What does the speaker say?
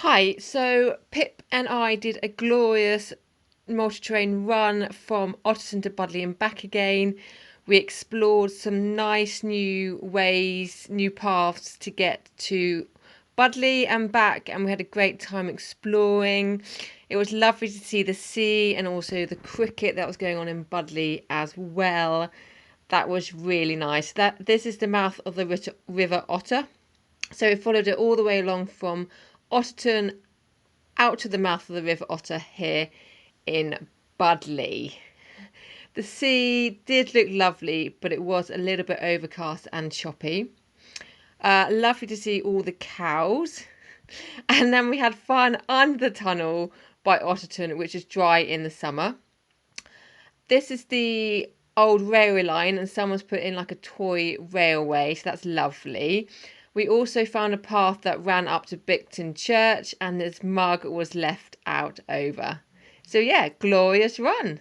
Hi, so Pip and I did a glorious multi-terrain run from Otterton to Budleigh and back again. We explored some nice new ways, new paths to get to Budleigh and back, and we had a great time exploring. It was lovely to see the sea and also the cricket that was going on in Budleigh as well. That was really nice. This is the mouth of the River Otter. So we followed it all the way along from Otterton out to the mouth of the River Otter here in Budleigh. The sea did look lovely, but it was a little bit overcast and choppy. Lovely to see all the cows. And then we had fun under the tunnel by Otterton, which is dry in the summer. This is the old railway line, and someone's put in like a toy railway, so that's lovely. We also found a path that ran up to Bicton Church, and this mug was left out over. So yeah, glorious run.